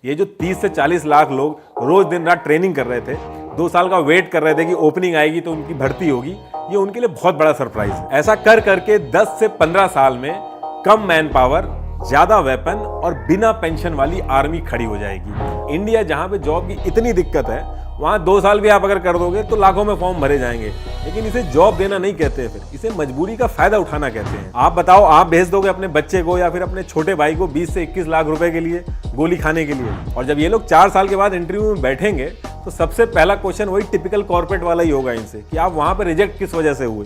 ये जो 30 से 40 लाख लोग रोज दिन रात ट्रेनिंग कर रहे थे, 2 साल का वेट कर रहे थे कि ओपनिंग आएगी तो उनकी भर्ती होगी, ये उनके लिए बहुत बड़ा सरप्राइज है। ऐसा कर करके 10 से 15 साल में कम मैन पावर, ज्यादा वेपन और बिना पेंशन वाली आर्मी खड़ी हो जाएगी। इंडिया जहां पे जॉब की इतनी दिक्कत है, वहां 2 साल भी आप अगर कर दोगे तो लाखों में फॉर्म भरे जाएंगे। लेकिन इसे जॉब देना नहीं कहते हैं, फिर इसे मजबूरी का फायदा उठाना कहते हैं। आप बताओ, आप भेज दोगे अपने बच्चे को या फिर अपने छोटे भाई को 20 से 21 लाख रुपए के लिए गोली खाने के लिए? और जब ये लोग 4 साल के बाद इंटरव्यू में बैठेंगे तो सबसे पहला क्वेश्चन वही टिपिकल कॉर्पोरेट वाला ही होगा इनसे कि आप वहां पर रिजेक्ट किस वजह से हुए,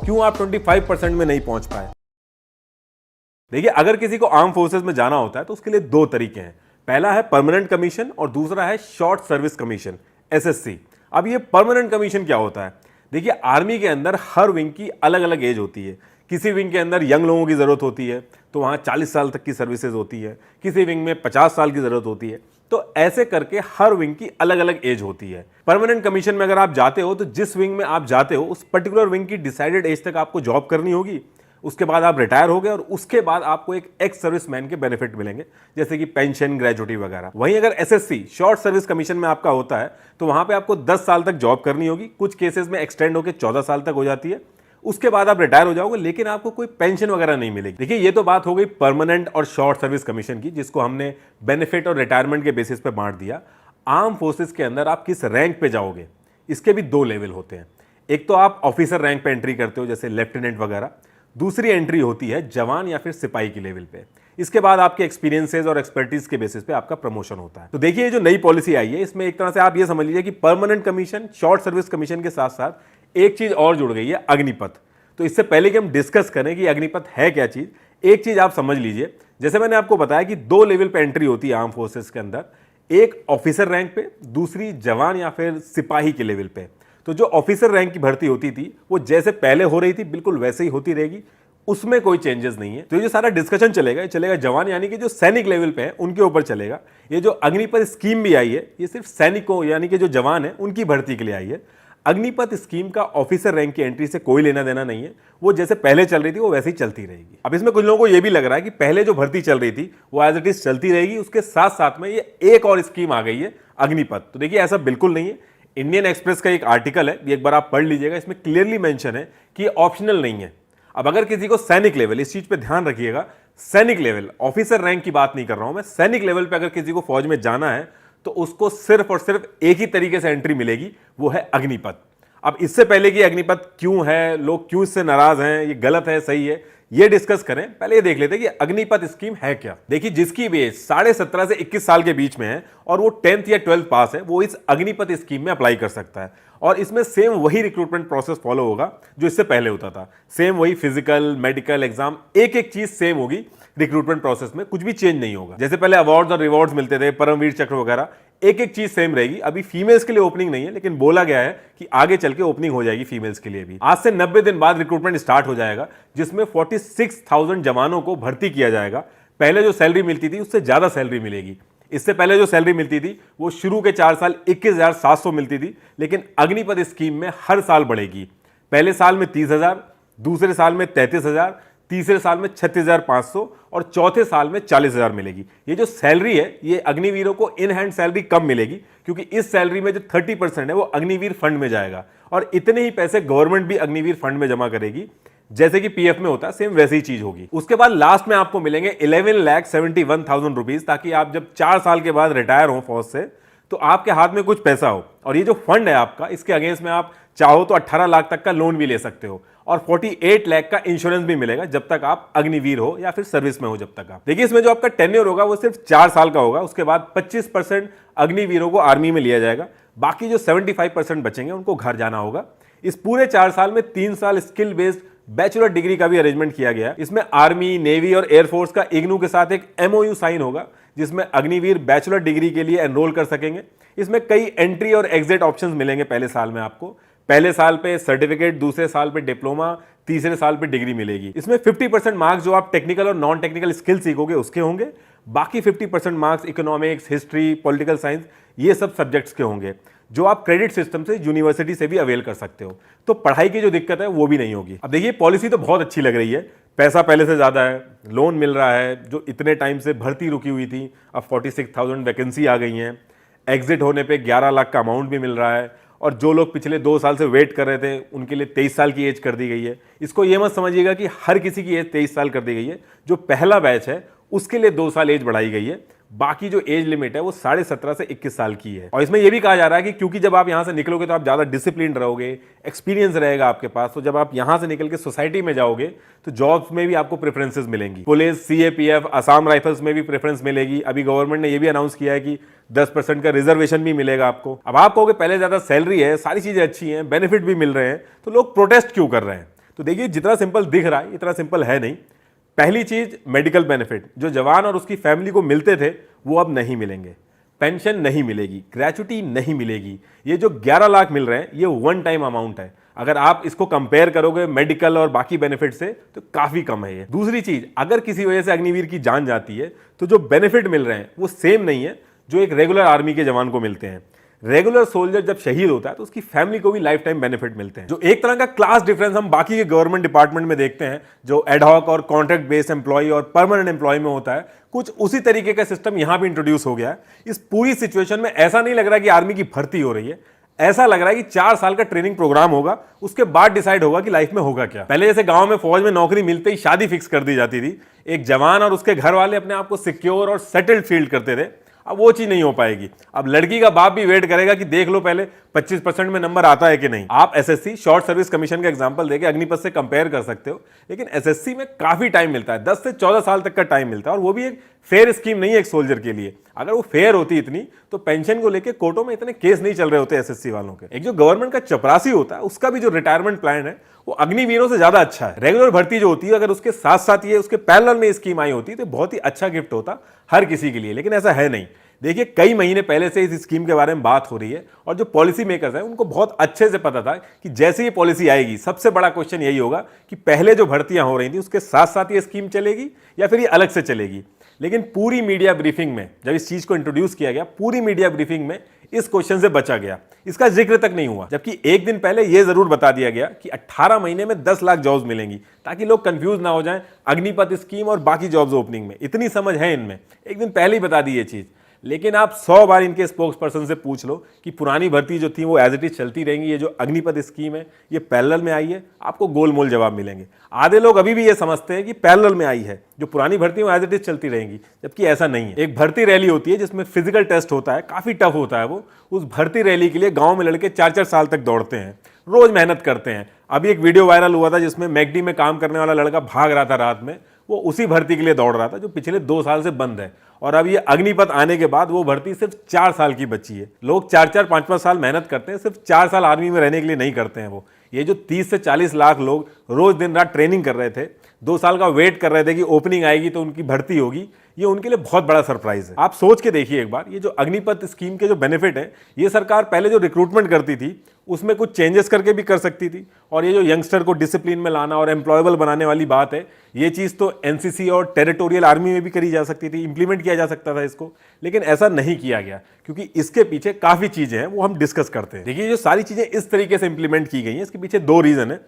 क्यों आप 25% में नहीं पहुंच पाए। देखिए, अगर किसी को आर्म फोर्सेस में जाना होता है तो उसके लिए 2 तरीके हैं। पहला है परमानेंट कमीशन और दूसरा है शॉर्ट सर्विस कमीशन, SSC। अब ये परमानेंट कमीशन क्या होता है? देखिए, आर्मी के अंदर हर विंग की अलग अलग एज होती है। किसी विंग के अंदर यंग लोगों की जरूरत होती है तो वहां 40 साल तक की सर्विसेज होती है, किसी विंग में 50 साल की जरूरत होती है। तो ऐसे करके हर विंग की अलग अलग एज होती है। परमानेंट कमीशन में अगर आप जाते हो तो जिस विंग में आप जाते हो उस पर्टिकुलर विंग की डिसाइडेड एज तक आपको जॉब करनी होगी। उसके बाद आप रिटायर हो गए और उसके बाद आपको एक एक्स सर्विसमैन के बेनिफिट मिलेंगे, जैसे कि पेंशन, ग्रेजुटी वगैरह। वहीं अगर SSC शॉर्ट सर्विस कमीशन में आपका होता है तो वहां पे आपको 10 साल तक जॉब करनी होगी, कुछ केसेस में एक्सटेंड होकर 14 साल तक हो जाती है। उसके बाद आप रिटायर हो जाओगे, लेकिन आपको कोई पेंशन वगैरह नहीं मिलेगी। देखिए, ये तो बात हो गई परमानेंट और शॉर्ट सर्विस कमीशन की, जिसको हमने बेनिफिट और रिटायरमेंट के बेसिस पे बांट दिया। आर्म फोर्सेस के अंदर आप किस रैंक पे जाओगे, इसके भी 2 लेवल होते हैं। एक तो आप ऑफिसर रैंक पे एंट्री करते हो, जैसे लेफ्टिनेंट वगैरह। दूसरी एंट्री होती है जवान या फिर सिपाही की लेवल पे। इसके बाद आपके एक्सपीरियंसेस और एक्सपर्टीज के बेसिस पे आपका प्रमोशन होता है। तो देखिए, ये जो नई पॉलिसी आई है, इसमें एक तरह से आप ये समझ लीजिए कि permanent commission, short service commission के साथ साथ एक चीज और जुड़ गई है, अग्निपथ। तो इससे पहले कि हम डिस्कस करें कि अग्निपथ है क्या चीज, एक चीज आप समझ लीजिए। जैसे मैंने आपको बताया कि 2 लेवल पे एंट्री होती है आर्म फोर्सेस के अंदर, एक ऑफिसर रैंक पे, दूसरी जवान या फिर सिपाही के लेवल पे। तो जो ऑफिसर रैंक की भर्ती होती थी वो जैसे पहले हो रही थी बिल्कुल वैसे ही होती रहेगी, उसमें कोई चेंजेस नहीं है। तो ये जो सारा डिस्कशन चलेगा, ये चलेगा जवान यानी कि जो सैनिक लेवल पे है उनके ऊपर चलेगा। ये जो अग्निपथ स्कीम भी आई है, ये सिर्फ सैनिकों यानी कि जो जवान है उनकी भर्ती के लिए आई है। अग्निपथ स्कीम का ऑफिसर रैंक की एंट्री से कोई लेना देना नहीं है, वो जैसे पहले चल रही थी वो वैसे ही चलती रहेगी। अब इसमें कुछ लोगों को ये भी लग रहा है कि पहले जो भर्ती चल रही थी वो एज इट इज चलती रहेगी, उसके साथ साथ में ये एक और स्कीम आ गई है, अग्निपथ। तो देखिए, ऐसा बिल्कुल नहीं है। इंडियन एक्सप्रेस का एक आर्टिकल है, एक बार आप पढ़ लीजिएगा, इसमें क्लियरली मेंशन है कि ऑप्शनल नहीं है। अब अगर किसी को सैनिक लेवल, इस चीज पे ध्यान रखिएगा, सैनिक लेवल, ऑफिसर रैंक की बात नहीं कर रहा हूं मैं, सैनिक लेवल पे अगर किसी को फौज में जाना है तो उसको सिर्फ और सिर्फ एक ही तरीके से एंट्री मिलेगी, वो है अग्निपथ। अब इससे पहले कि अग्निपथ क्यों है, लोग क्यों इससे नाराज हैं, ये गलत है, सही है, ये डिस्कस करें, पहले ये देख लेते हैं कि अग्निपथ स्कीम है क्या। देखिए, जिसकी भी एज 17.5 से 21 साल के बीच में है और वो 10th या 12th पास है, वो इस अग्निपथ स्कीम में अप्लाई कर सकता है। और इसमें सेम वही रिक्रूटमेंट प्रोसेस फॉलो होगा जो इससे पहले होता था। सेम वही फिजिकल, मेडिकल, एग्जाम, एक एक चीज सेम होगी रिक्रूटमेंट प्रोसेस में, कुछ भी चेंज नहीं होगा। जैसे पहले अवार्ड्स और रिवॉर्ड्स मिलते थे, परमवीर चक्र वगैरह, एक एक चीज सेम रहेगी। अभी फीमेल्स के लिए ओपनिंग नहीं है, लेकिन बोला गया है कि आगे चल के ओपनिंग हो जाएगी फीमेल्स के लिए भी। आज से 90 दिन बाद रिक्रूटमेंट स्टार्ट हो जाएगा, जिसमें 46,000 जवानों को भर्ती किया जाएगा। पहले जो सैलरी मिलती थी उससे ज्यादा सैलरी मिलेगी। इससे पहले जो सैलरी मिलती थी वो शुरू के 4 साल 21,700 मिलती थी, लेकिन अग्निपथ स्कीम में हर साल बढ़ेगी। पहले साल में 30,000, दूसरे साल में 33,000, तीसरे साल में 36,500 और चौथे साल में 40,000 मिलेगी। ये जो सैलरी है, ये अग्निवीरों को इन हैंड सैलरी कम मिलेगी, क्योंकि इस सैलरी में जो 30% है वो अग्निवीर फंड में जाएगा और इतने ही पैसे गवर्नमेंट भी अग्निवीर फंड में जमा करेगी। जैसे कि पीएफ में होता है, सेम वैसी ही चीज होगी। उसके बाद लास्ट में आपको मिलेंगे 11,71,000 रुपीज, ताकि आप जब 4 साल के बाद रिटायर हो फौज से तो आपके हाथ में कुछ पैसा हो। और ये जो फंड है आपका, इसके अगेंस्ट में आप चाहो तो 18 लाख तक का लोन भी ले सकते हो और 48 लाख का इंश्योरेंस भी मिलेगा जब तक आप अग्निवीर हो या फिर सर्विस में हो। जब तक आप देखिए, इसमें जो आपका टेन्योर होगा वो सिर्फ 4 साल का होगा। उसके बाद 25% अग्निवीरों को आर्मी में लिया जाएगा, बाकी जो 75% बचेंगे उनको घर जाना होगा। इस पूरे 4 साल में 3 साल स्किल बेस्ड बैचलर डिग्री का भी अरेंजमेंट किया गया है। इसमें आर्मी, नेवी और एयरफोर्स का इग्नू के साथ एक MOU साइन होगा, जिसमें अग्निवीर बैचलर डिग्री के लिए एनरोल कर सकेंगे। इसमें कई एंट्री और एग्जिट ऑप्शंस मिलेंगे पहले साल में आपको। पहले साल पे सर्टिफिकेट, दूसरे साल पे डिप्लोमा, तीसरे साल पे डिग्री मिलेगी। इसमें 50% मार्क्स जो आप टेक्निकल और नॉन टेक्निकल स्किल सीखोगे उसके होंगे, बाकी 50% marks economics, history, political science, ये सब सब्जेक्ट्स के होंगे, जो आप क्रेडिट सिस्टम से यूनिवर्सिटी से भी अवेल कर सकते हो। तो पढ़ाई की जो दिक्कत है वो भी नहीं होगी। अब देखिए, पॉलिसी तो बहुत अच्छी लग रही है, पैसा पहले से ज़्यादा है, लोन मिल रहा है, जो इतने टाइम से भर्ती रुकी हुई थी अब 46,000 वैकेंसी आ गई हैं, एग्जिट होने पे 11 लाख का अमाउंट भी मिल रहा है, और जो लोग पिछले 2 साल से वेट कर रहे थे उनके लिए 23 साल की एज कर दी गई है। इसको ये मत समझिएगा कि हर किसी की एज 23 साल कर दी गई है, जो पहला बैच है उसके लिए 2 साल एज बढ़ाई गई है, बाकी जो एज लिमिट है वो 17.5 से 21 साल की है। और इसमें यह भी कहा जा रहा है कि क्योंकि जब आप यहां से निकलोगे तो आप ज्यादा डिसिप्लिन रहोगे, एक्सपीरियंस रहेगा आपके पास, तो जब आप यहां से निकल के सोसाइटी में जाओगे तो जॉब्स में भी आपको प्रेफरेंसेस मिलेंगी। पुलिस, सीएपीएफ, असम राइफल्स में भी प्रेफरेंस मिलेगी। अभी गवर्नमेंट ने यह भी अनाउंस किया है कि 10% का रिजर्वेशन भी मिलेगा आपको। अब आप कहोगे पहले ज्यादा सैलरी है, सारी चीजें अच्छी हैं, बेनिफिट भी मिल रहे हैं, तो लोग प्रोटेस्ट क्यों कर रहे हैं? तो देखिए, जितना सिंपल दिख रहा है इतना सिंपल है नहीं। पहली चीज, मेडिकल बेनिफिट जो जवान और उसकी फैमिली को मिलते थे वो अब नहीं मिलेंगे। पेंशन नहीं मिलेगी, ग्रेचुटी नहीं मिलेगी। ये जो 11 लाख मिल रहे हैं ये वन टाइम अमाउंट है। अगर आप इसको कंपेयर करोगे मेडिकल और बाकी बेनिफिट से तो काफी कम है ये। दूसरी चीज, अगर किसी वजह से अग्निवीर की जान जाती है तो जो बेनिफिट मिल रहे हैं वो सेम नहीं है जो एक रेगुलर आर्मी के जवान को मिलते हैं। रेगुलर सोल्जर जब शहीद होता है तो उसकी फैमिली को भी लाइफ टाइम बेनिफिट मिलते हैं। जो एक तरह का क्लास डिफरेंस हम बाकी के गवर्नमेंट डिपार्टमेंट में देखते हैं, जो एडहॉक और कॉन्ट्रैक्ट बेस्ड एम्प्लॉय और परमानेंट एम्प्लॉय में होता है, कुछ उसी तरीके का सिस्टम यहां भी इंट्रोड्यूस हो गया है। इस पूरी सिचुएशन में ऐसा नहीं लग रहा कि आर्मी की भर्ती हो रही है, ऐसा लग रहा है कि 4 साल का ट्रेनिंग प्रोग्राम होगा, उसके बाद डिसाइड होगा कि लाइफ में होगा क्या। पहले जैसे गांव में फौज में नौकरी मिलते ही शादी फिक्स कर दी जाती थी, एक जवान और उसके घर वाले अपने आप को सिक्योर और सेटल्ड फील करते थे। अब वो चीज नहीं हो पाएगी। अब लड़की का बाप भी वेट करेगा कि देख लो पहले 25% में नंबर आता है कि नहीं। आप एसएससी शॉर्ट सर्विस कमीशन का एग्जांपल देके अग्निपथ से कंपेयर कर सकते हो, लेकिन एसएससी में काफी टाइम मिलता है, 10 से 14 साल तक का टाइम मिलता है, और वो भी एक फेयर स्कीम नहीं है एक सोल्जर के लिए। अगर वो फेयर होती इतनी तो पेंशन को लेकर कोर्टों में इतने केस नहीं चल रहे होते एसएससी वालों के। एक जो गवर्नमेंट का चपरासी होता है उसका भी जो रिटायरमेंट प्लान है वो अग्निवीरों से ज्यादा अच्छा है। रेगुलर भर्ती जो होती है अगर उसके साथ साथ ये उसके पैरेलल में स्कीम आई होती तो बहुत ही अच्छा गिफ्ट होता हर किसी के लिए, लेकिन ऐसा है नहीं। देखिए, कई महीने पहले से इस स्कीम के बारे में बात हो रही है और जो पॉलिसी मेकर्स हैं उनको बहुत अच्छे से पता था कि जैसे ये पॉलिसी आएगी सबसे बड़ा क्वेश्चन यही होगा कि पहले जो भर्तियां हो रही थी उसके साथ साथ ये स्कीम चलेगी या फिर ये अलग से चलेगी। लेकिन पूरी मीडिया ब्रीफिंग में जब इस चीज को इंट्रोड्यूस किया गया, पूरी मीडिया ब्रीफिंग में इस क्वेश्चन से बचा गया, इसका जिक्र तक नहीं हुआ। जबकि एक दिन पहले यह जरूर बता दिया गया कि 18 महीने में 10 लाख जॉब्स मिलेंगी, ताकि लोग कंफ्यूज ना हो जाएं अग्निपथ स्कीम और बाकी जॉब्स ओपनिंग में। इतनी समझ है इनमें, एक दिन पहले ही बता दी ये चीज। लेकिन आप 100 बार इनके स्पोक्स पर्सन से पूछ लो कि पुरानी भर्ती जो थी वो एज इट इज चलती रहेंगी, ये जो अग्निपथ स्कीम है ये पैरेलल में आई है, आपको गोलमोल जवाब मिलेंगे। आधे लोग अभी भी ये समझते हैं कि पैरेलल में आई है, जो पुरानी भर्ती वो एज इट इज चलती रहेंगी, जबकि ऐसा नहीं है। एक भर्ती रैली होती है जिसमें फिजिकल टेस्ट होता है, काफी टफ होता है वो। उस भर्ती रैली के लिए गांव में लड़के 4-4 साल तक दौड़ते हैं, रोज मेहनत करते हैं। अभी एक वीडियो वायरल हुआ था जिसमें मैकडी में काम करने वाला लड़का भाग रहा था रात में, वो उसी भर्ती के लिए दौड़ रहा था जो पिछले 2 साल से बंद है। और अब ये अग्निपथ आने के बाद वो भर्ती सिर्फ 4 साल की बची है। लोग 4-4, 5-5 साल मेहनत करते हैं, सिर्फ 4 साल आर्मी में रहने के लिए नहीं करते हैं वो। ये जो 30 से 40 लाख लोग रोज दिन रात ट्रेनिंग कर रहे थे, 2 साल का वेट कर रहे थे कि ओपनिंग आएगी तो उनकी भर्ती होगी, ये उनके लिए बहुत बड़ा सरप्राइज है। आप सोच के देखिए एक बार, ये जो अग्निपथ स्कीम के जो बेनिफिट है, ये सरकार पहले जो रिक्रूटमेंट करती थी उसमें कुछ चेंजेस करके भी कर सकती थी। और ये जो यंगस्टर को डिसिप्लिन में लाना और एम्प्लॉयबल बनाने वाली बात है, ये चीज तो एनसीसी और टेरिटोरियल आर्मी में भी करी जा सकती थी, इंप्लीमेंट किया जा सकता था इसको, लेकिन ऐसा नहीं किया गया क्योंकि इसके पीछे काफी चीजें हैं, वो हम डिस्कस करते हैं। देखिए, जो सारी चीजें इस तरीके से इंप्लीमेंट की गई हैं, इसके पीछे 2 रीजन है।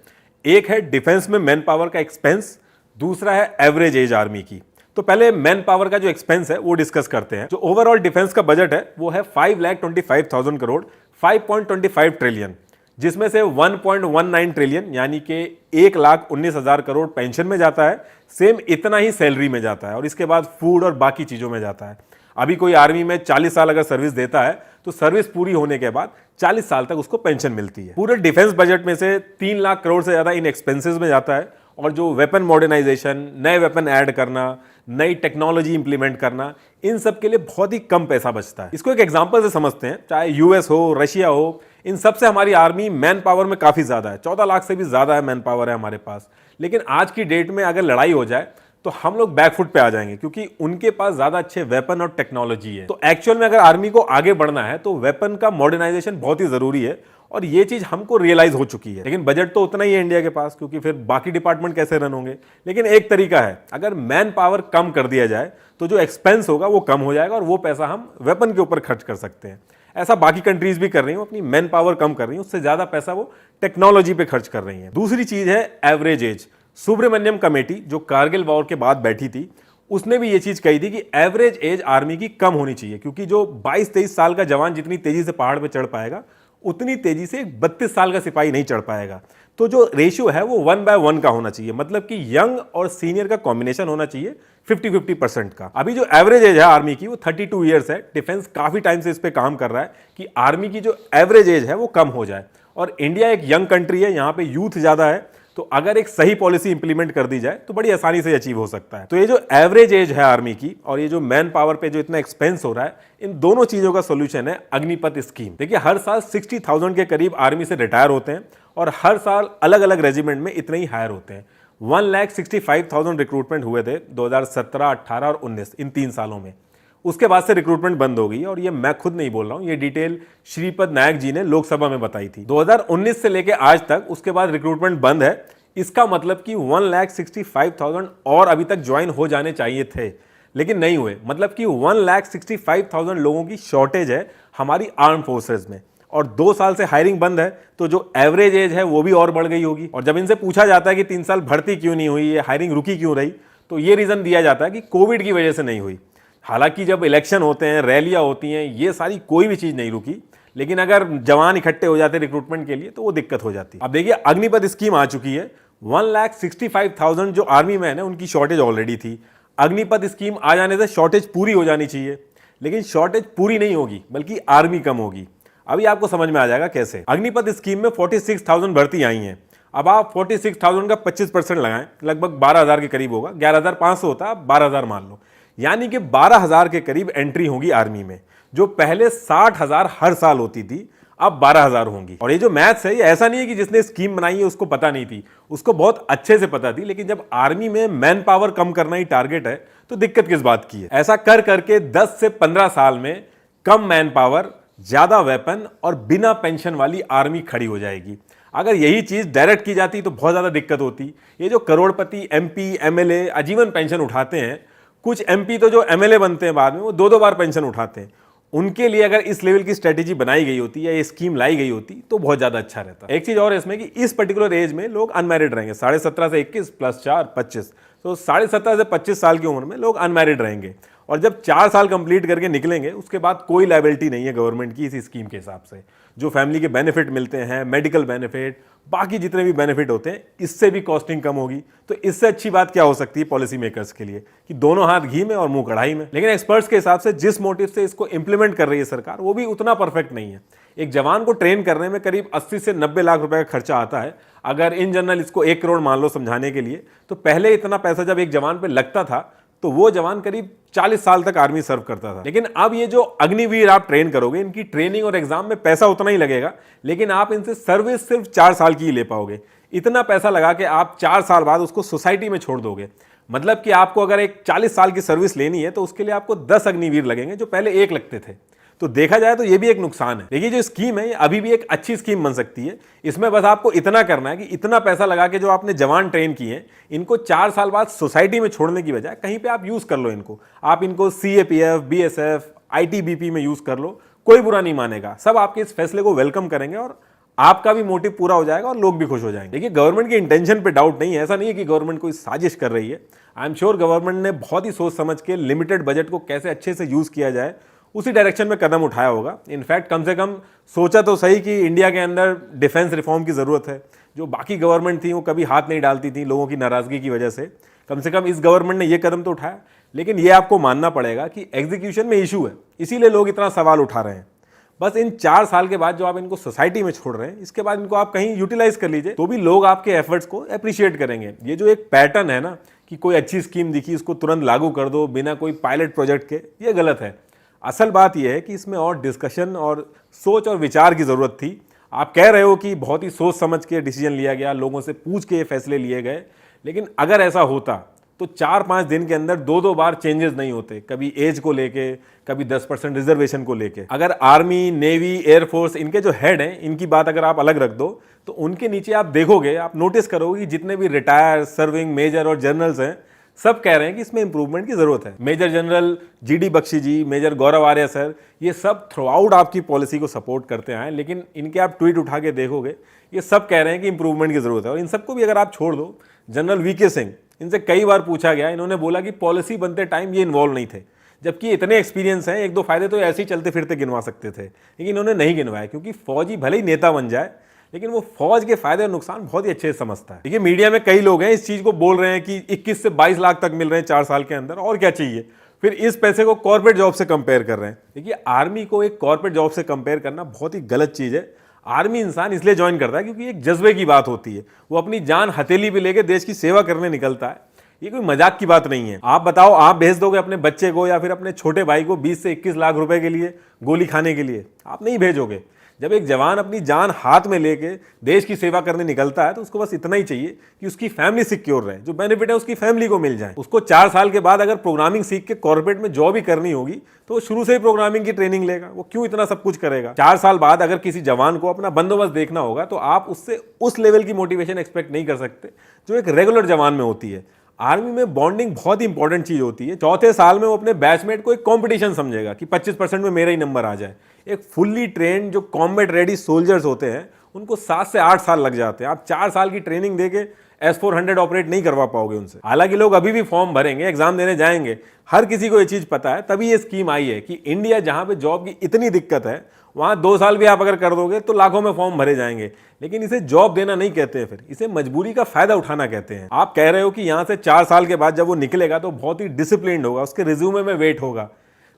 एक है डिफेंस में मैन पावर का एक्सपेंस, दूसरा है एवरेज एज आर्मी की। तो पहले मैन पावर का जो एक्सपेंस है वो डिस्कस करते हैं। जो ओवरऑल डिफेंस का बजट है वो है 5,25,000 करोड़, 5.25 ट्रिलियन, जिसमें से 1.19 ट्रिलियन यानी कि 1,19,000 करोड़ पेंशन में जाता है, सेम इतना ही सैलरी में जाता है, और इसके बाद फूड और बाकी चीजों में जाता है। अभी कोई आर्मी में 40 साल अगर सर्विस देता है तो सर्विस पूरी होने के बाद 40 साल तक उसको पेंशन मिलती है। पूरे डिफेंस बजट में से 3 लाख करोड़ से ज्यादा इन एक्सपेंसेस में जाता है, और जो वेपन मॉडर्नाइजेशन, नए वेपन ऐड करना, नई टेक्नोलॉजी इंप्लीमेंट करना, इन सब के लिए बहुत ही कम पैसा बचता है। इसको एक एग्जांपल से समझते हैं, चाहे यूएस हो, रशिया हो, इन सब से हमारी आर्मी मैन पावर में काफी ज्यादा है, 14 लाख से भी ज्यादा है मैन पावर है हमारे पास। लेकिन आज की डेट में अगर लड़ाई हो जाए तो हम लोग बैकफुट पे आ जाएंगे, क्योंकि उनके पास ज्यादा अच्छे वेपन और टेक्नोलॉजी है। तो एक्चुअल में अगर आर्मी को आगे बढ़ना है तो वेपन का मॉडर्नाइजेशन बहुत ही जरूरी है, और ये चीज हमको रियलाइज हो चुकी है। लेकिन बजट तो उतना ही है इंडिया के पास, क्योंकि फिर बाकी डिपार्टमेंट कैसे रन होंगे। लेकिन एक तरीका है, अगर मैन पावर कम कर दिया जाए तो जो एक्सपेंस होगा वो कम हो जाएगा, और वो पैसा हम वेपन के ऊपर खर्च कर सकते हैं। ऐसा बाकी कंट्रीज भी कर रही हैं, अपनी मैन पावर कम कर रही हैं, उससे ज्यादा पैसा वो टेक्नोलॉजी पे खर्च कर रही हैं। दूसरी चीज है एवरेज एज। सुब्रमण्यम कमेटी जो कारगिल वॉर के बाद बैठी थी, उसने भी ये चीज कही थी कि एवरेज एज आर्मी की कम होनी चाहिए, क्योंकि जो 22-23 साल का जवान जितनी तेजी से पहाड़ पे चढ़ पाएगा उतनी तेजी से एक 32 साल का सिपाही नहीं चढ़ पाएगा। तो जो रेशियो है वो 1/1 का होना चाहिए, मतलब कि यंग और सीनियर का कॉम्बिनेशन होना चाहिए 50-50% का। अभी जो एवरेज एज है आर्मी की वो 32 ईयर्स है। डिफेंस काफी टाइम से इस पे काम कर रहा है कि आर्मी की जो एवरेज एज है वो कम हो जाए, और इंडिया एक यंग कंट्री है, यहाँ पे यूथ ज्यादा है, तो अगर एक सही पॉलिसी इंप्लीमेंट कर दी जाए तो बड़ी आसानी से अचीव हो सकता है। तो ये जो एवरेज एज है आर्मी की और ये जो मैन पावर पे जो इतना एक्सपेंस हो रहा है, इन दोनों चीजों का सोल्यूशन है अग्निपथ स्कीम। देखिए, हर साल 60,000 के करीब आर्मी से रिटायर होते हैं और हर साल अलग अलग रेजिमेंट में इतने ही हायर होते हैं। 1,65,000 रिक्रूटमेंट हुए थे 2017, 18 और 19, इन 3 सालों में। उसके बाद से रिक्रूटमेंट बंद हो गई, और ये मैं खुद नहीं बोल रहा हूं, ये डिटेल श्रीपद नायक जी ने लोकसभा में बताई थी। 2019 से लेकर आज तक उसके बाद रिक्रूटमेंट बंद है। इसका मतलब कि 1,65,000 और अभी तक ज्वाइन हो जाने चाहिए थे, लेकिन नहीं हुए। मतलब कि 1,65,000 लोगों की शॉर्टेज है हमारी आर्म फोर्सेज में, और 2 साल से हायरिंग बंद है, तो जो एवरेज एज है वो भी और बढ़ गई होगी। और जब इनसे पूछा जाता है कि 3 साल भर्ती क्यों नहीं हुई, ये हायरिंग रुकी क्यों रही, तो ये रीजन दिया जाता है कि कोविड की वजह से नहीं हुई। हालांकि जब इलेक्शन होते हैं, रैलियां होती हैं, ये सारी कोई भी चीज नहीं रुकी, लेकिन अगर जवान इकट्ठे हो जाते रिक्रूटमेंट के लिए तो वो दिक्कत हो जाती। अब देखिए, अग्निपथ स्कीम आ चुकी है। 1,65,000 जो आर्मी मैन है उनकी शॉर्टेज ऑलरेडी थी। अग्निपथ स्कीम आ जाने से शॉर्टेज पूरी हो जानी चाहिए, लेकिन शॉर्टेज पूरी नहीं होगी, बल्कि आर्मी कम होगी। अभी आपको समझ में आ जाएगा कैसे। अग्निपथ स्कीम में 46,000 भर्ती आई हैं। अब आप 46,000 का 25% लगाएं, लगभग 12,000 के करीब होगा। 11,500 होता है, 12,000 मान लो, यानी कि 12,000 के करीब एंट्री होगी आर्मी में, जो पहले 60,000 हर साल होती थी, अब 12,000 होंगी। और ये जो मैथ्स है, ये ऐसा नहीं है कि जिसने स्कीम बनाई है उसको पता नहीं थी, उसको बहुत अच्छे से पता थी। लेकिन जब आर्मी में मैन पावर कम करना ही टारगेट है तो दिक्कत किस बात की है। ऐसा कर करके 10 से 15 साल में कम मैन पावर, ज्यादा वेपन और बिना पेंशन वाली आर्मी खड़ी हो जाएगी। अगर यही चीज डायरेक्ट की जाती तो बहुत ज्यादा दिक्कत होती। ये जो करोड़पति MP MLA आजीवन पेंशन उठाते हैं, कुछ MP तो जो MLA बनते हैं बाद में, वो 2-2 बार पेंशन उठाते हैं। उनके लिए अगर इस लेवल की स्ट्रेटेजी बनाई गई होती या ये स्कीम लाई गई होती तो बहुत ज्यादा अच्छा रहता। एक चीज और है इसमें कि इस पर्टिकुलर एज में लोग अनमैरिड रहेंगे। 17.5 से 21 + 4 25, तो 17.5 से 25 साल की उम्र में लोग अनमैरिड रहेंगे। और जब 4 साल कंप्लीट करके निकलेंगे, उसके बाद कोई लायबिलिटी नहीं है गवर्नमेंट की इस स्कीम के हिसाब से। जो फैमिली के बेनिफिट मिलते हैं, मेडिकल बेनिफिट, बाकी जितने भी बेनिफिट होते हैं, इससे भी कॉस्टिंग कम होगी। तो इससे अच्छी बात क्या हो सकती है पॉलिसी मेकर्स के लिए कि दोनों हाथ घी में और मुंह कढ़ाई में। लेकिन एक्सपर्ट्स के हिसाब से जिस मोटिव से इसको इंप्लीमेंट कर रही है सरकार, वो भी उतना परफेक्ट नहीं है। एक जवान को ट्रेन करने में करीब 80 से 90 लाख रुपए का खर्चा आता है। अगर इन जनरल इसको 1 करोड़ मान लो समझाने के लिए, तो पहले इतना पैसा जब एक जवान पे लगता था तो वो जवान करीब 40 साल तक आर्मी सर्व करता था। लेकिन अब ये जो अग्निवीर आप ट्रेन करोगे, इनकी ट्रेनिंग और एग्जाम में पैसा उतना ही लगेगा, लेकिन आप इनसे सर्विस सिर्फ 4 साल की ही ले पाओगे। इतना पैसा लगा के आप 4 साल बाद उसको सोसाइटी में छोड़ दोगे। मतलब कि आपको अगर एक 40 साल की सर्विस लेनी है तो उसके लिए आपको 10 अग्निवीर लगेंगे, जो पहले 1 लगते थे। तो देखा जाए तो ये भी एक नुकसान है। देखिए, जो स्कीम है ये अभी भी एक अच्छी स्कीम बन सकती है। इसमें बस आपको इतना करना है कि इतना पैसा लगा के जो आपने जवान ट्रेन किए हैं, इनको 4 साल बाद सोसाइटी में छोड़ने की बजाय कहीं पे आप यूज कर लो इनको। आप इनको CAPF, BSF, ITBP में यूज कर लो, कोई बुरा नहीं मानेगा। सब आपके इस फैसले को वेलकम करेंगे और आपका भी मोटिव पूरा हो जाएगा और लोग भी खुश हो जाएंगे। देखिए, गवर्नमेंट के इंटेंशन पे डाउट नहीं है। ऐसा नहीं है कि गवर्नमेंट कोई साजिश कर रही है। आई एम श्योर गवर्नमेंट ने बहुत ही सोच समझ के लिमिटेड बजट को कैसे अच्छे से यूज किया जाए, उसी डायरेक्शन में कदम उठाया होगा। इनफैक्ट कम से कम सोचा तो सही कि इंडिया के अंदर डिफेंस रिफॉर्म की जरूरत है। जो बाकी गवर्नमेंट थी वो कभी हाथ नहीं डालती थी लोगों की नाराजगी की वजह से। कम से कम इस गवर्नमेंट ने ये कदम तो उठाया, लेकिन ये आपको मानना पड़ेगा कि एग्जीक्यूशन में इशू है, इसीलिए लोग इतना सवाल उठा रहे हैं। बस इन 4 साल के बाद जो आप इनको सोसाइटी में छोड़ रहे हैं, इसके बाद इनको आप कहीं यूटिलाइज कर लीजिए, तो भी लोग आपके एफर्ट्स को अप्रिशिएट करेंगे। ये जो एक पैटर्न है ना कि कोई अच्छी स्कीम दिखी उसको तुरंत लागू कर दो बिना कोई पायलट प्रोजेक्ट के, ये गलत है। असल बात यह है कि इसमें और डिस्कशन और सोच और विचार की जरूरत थी। आप कह रहे हो कि बहुत ही सोच समझ के डिसीजन लिया गया, लोगों से पूछ के ये फैसले लिए गए, लेकिन अगर ऐसा होता तो 4-5 दिन के अंदर 2-2 बार चेंजेस नहीं होते, कभी एज को लेके, कभी 10% रिजर्वेशन को लेके। अगर आर्मी, नेवी, एयरफोर्स, इनके जो हेड हैं, इनकी बात अगर आप अलग रख दो, तो उनके नीचे आप देखोगे, आप नोटिस करोगे कि जितने भी रिटायर, सर्विंग, मेजर और जनरल्स हैं, सब कह रहे हैं कि इसमें इंप्रूवमेंट की जरूरत है। मेजर जनरल जीडी बख्शी जी, मेजर गौरव आर्य सर, ये सब थ्रू आउट आपकी पॉलिसी को सपोर्ट करते आए, लेकिन इनके आप ट्वीट उठा के देखोगे ये सब कह रहे हैं कि इंप्रूवमेंट की जरूरत है। और इन सबको भी अगर आप छोड़ दो, जनरल वीके सिंह, इनसे कई बार पूछा गया, इन्होंने बोला कि पॉलिसी बनते टाइम ये इन्वॉल्व नहीं थे, जबकि इतने एक्सपीरियंस हैं, एक दो फायदे तो ऐसे ही चलते फिरते गिनवा सकते थे, लेकिन इन्होंने नहीं गिनवाया, क्योंकि फौजी भले ही नेता बन जाए लेकिन वो फौज के फायदे और नुकसान बहुत ही अच्छे से समझता है। देखिए, मीडिया में कई लोग हैं इस चीज को बोल रहे हैं कि 21 से 22 लाख तक मिल रहे हैं 4 साल के अंदर, और क्या चाहिए, फिर इस पैसे को कॉर्पोरेट जॉब से कंपेयर कर रहे हैं। देखिए, आर्मी को एक कॉर्पोरेट जॉब से कंपेयर करना बहुत ही गलत चीज है। आर्मी इंसान इसलिए ज्वाइन करता है क्योंकि एक जज्बे की बात होती है, वो अपनी जान हथेली पे लेके देश की सेवा करने निकलता है। ये कोई मजाक की बात नहीं है। आप बताओ, आप भेज दोगे अपने बच्चे को या फिर अपने छोटे भाई को 20 से 21 लाख रुपए के लिए गोली खाने के लिए? आप नहीं भेजोगे। जब एक जवान अपनी जान हाथ में लेके देश की सेवा करने निकलता है तो उसको बस इतना ही चाहिए कि उसकी फैमिली सिक्योर रहे, जो बेनिफिट है उसकी फैमिली को मिल जाए। उसको 4 साल के बाद अगर प्रोग्रामिंग सीख के कॉर्पोरेट में जॉब ही करनी होगी तो वो शुरू से ही प्रोग्रामिंग की ट्रेनिंग लेगा। वो क्यों इतना सब कुछ करेगा? 4 साल बाद अगर किसी जवान को अपना बंदोबस्त देखना होगा तो आप उससे उस लेवल की मोटिवेशन एक्सपेक्ट नहीं कर सकते जो एक रेगुलर जवान में होती है। आर्मी में बॉन्डिंग बहुत ही इंपॉर्टेंट चीज होती है। चौथे साल में वो अपने बैचमेट को एक कंपटीशन समझेगा कि 25% में मेरा ही नंबर आ जाए। एक फुल्ली ट्रेंड जो कॉम्बैट रेडी सोल्जर्स होते हैं उनको 7 से 8 साल लग जाते हैं। आप 4 साल की ट्रेनिंग देके S-400 ऑपरेट नहीं करवा पाओगे उनसे। हालांकि लोग अभी भी फॉर्म भरेंगे, एग्जाम देने जाएंगे, हर किसी को ये चीज पता है, तभी ये स्कीम आई है कि इंडिया जहां पे जॉब की इतनी दिक्कत है वहां 2 साल भी आप अगर कर दोगे तो लाखों में फॉर्म भरे जाएंगे। लेकिन इसे जॉब देना नहीं कहते हैं, फिर इसे मजबूरी का फायदा उठाना कहते हैं। आप कह रहे हो कि यहां से 4 साल के बाद जब वो निकलेगा तो बहुत ही डिसिप्लिन्ड होगा, उसके रिज्यूमे में वेट होगा।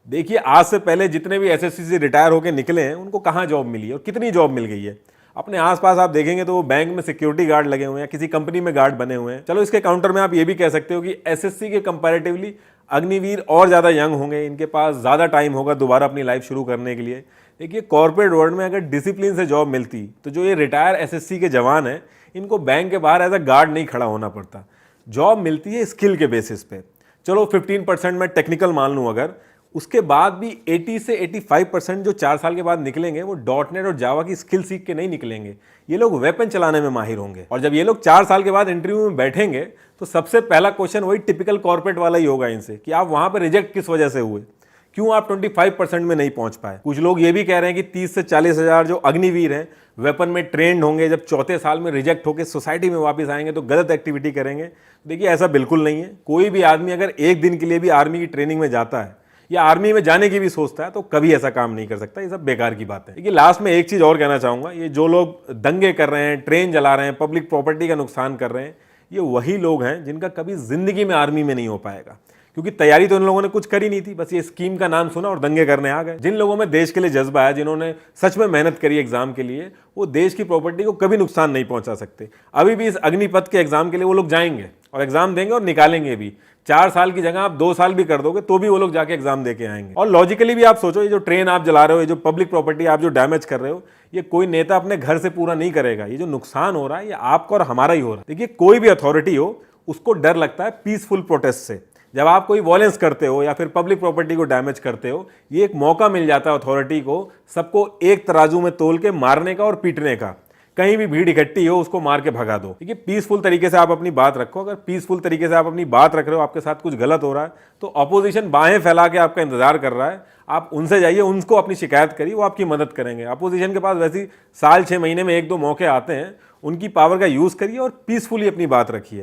देखिए, आज से पहले जितने भी एसएससी से रिटायर होकर निकले हैं उनको कहां जॉब मिली है और कितनी जॉब मिल गई है। अपने आसपास आप देखेंगे तो वो बैंक में सिक्योरिटी गार्ड लगे हुए हैं, किसी कंपनी में गार्ड बने हुए हैं। चलो, इसके काउंटर में आप ये भी कह सकते हो कि एसएससी के कंपैरेटिवली अग्निवीर और ज्यादा यंग होंगे, इनके पास ज्यादा टाइम होगा दोबारा अपनी लाइफ शुरू करने के लिए। देखिए, कॉर्पोरेट वर्ल्ड में अगर डिसिप्लिन से जॉब मिलती तो जो ये रिटायर एसएससी के जवान हैं इनको बैंक के बाहर एज अ गार्ड नहीं खड़ा होना पड़ता। जॉब मिलती है स्किल के बेसिस पे। चलो 15% में टेक्निकल मान लूँ, अगर उसके बाद भी 80 से 85% जो 4 साल के बाद निकलेंगे वो डॉटनेट और जावा की स्किल सीख के नहीं निकलेंगे। ये लोग वेपन चलाने में माहिर होंगे। और जब ये लोग 4 साल के बाद इंटरव्यू में बैठेंगे तो सबसे पहला क्वेश्चन वही टिपिकल कॉर्पोरेट वाला ही होगा इनसे कि आप वहां पर रिजेक्ट किस वजह से हुए, क्यों आप 25% में नहीं पहुंच पाए। कुछ लोग ये भी कह रहे हैं कि 30 से 40 हजार जो अग्निवीर हैं वेपन में ट्रेंड होंगे, जब चौथे साल में रिजेक्ट होकर सोसाइटी में वापस आएंगे तो गलत एक्टिविटी करेंगे। देखिए, ऐसा बिल्कुल नहीं है। कोई भी आदमी अगर एक दिन के लिए भी आर्मी की ट्रेनिंग में जाता है या आर्मी में जाने की भी सोचता है तो कभी ऐसा काम नहीं कर सकता। ये सब बेकार की बात है। देखिए, लास्ट में एक चीज और कहना चाहूंगा, ये जो लोग दंगे कर रहे हैं, ट्रेन जला रहे हैं, पब्लिक प्रॉपर्टी का नुकसान कर रहे हैं, ये वही लोग हैं जिनका कभी जिंदगी में आर्मी में नहीं हो पाएगा, क्योंकि तैयारी तो इन लोगों ने कुछ करी नहीं थी, बस ये स्कीम का नाम सुना और दंगे करने आ गए। जिन लोगों में देश के लिए जज्बा है, जिन्होंने सच में मेहनत करी एग्जाम के लिए, वो देश की प्रॉपर्टी को कभी नुकसान नहीं पहुंचा सकते। अभी भी इस अग्निपथ के एग्जाम के लिए वो लोग जाएंगे और एग्जाम देंगे और निकालेंगे भी। 4 साल की जगह आप 2 साल भी कर दोगे तो भी वो लोग जाके एग्जाम देके आएंगे। और लॉजिकली भी आप सोचो, ये जो ट्रेन आप जला रहे हो, ये जो पब्लिक प्रॉपर्टी आप जो डैमेज कर रहे हो, ये कोई नेता अपने घर से पूरा नहीं करेगा। ये जो नुकसान हो रहा है ये आपका और हमारा ही हो रहा है। देखिए, कोई भी अथॉरिटी हो उसको डर लगता है पीसफुल प्रोटेस्ट से। जब आप कोई वॉयलेंस करते हो या फिर पब्लिक प्रॉपर्टी को डैमेज करते हो, ये एक मौका मिल जाता है अथॉरिटी को सबको एक तराजू में तोल के मारने का और पीटने का। कहीं भी भीड़ इकट्ठी हो उसको मार के भगा दो। देखिए, पीसफुल तरीके से आप अपनी बात रखो। अगर पीसफुल तरीके से आप अपनी बात रख रहे हो, आपके साथ कुछ गलत हो रहा है तो अपोजिशन बाहें फैला के आपका इंतजार कर रहा है। आप उनसे जाइए, उनको अपनी शिकायत करिए, वो आपकी मदद करेंगे। अपोजिशन के पास वैसे ही साल 6 महीने में 1-2 मौके आते हैं, उनकी पावर का यूज करिए और पीसफुली अपनी बात रखिए।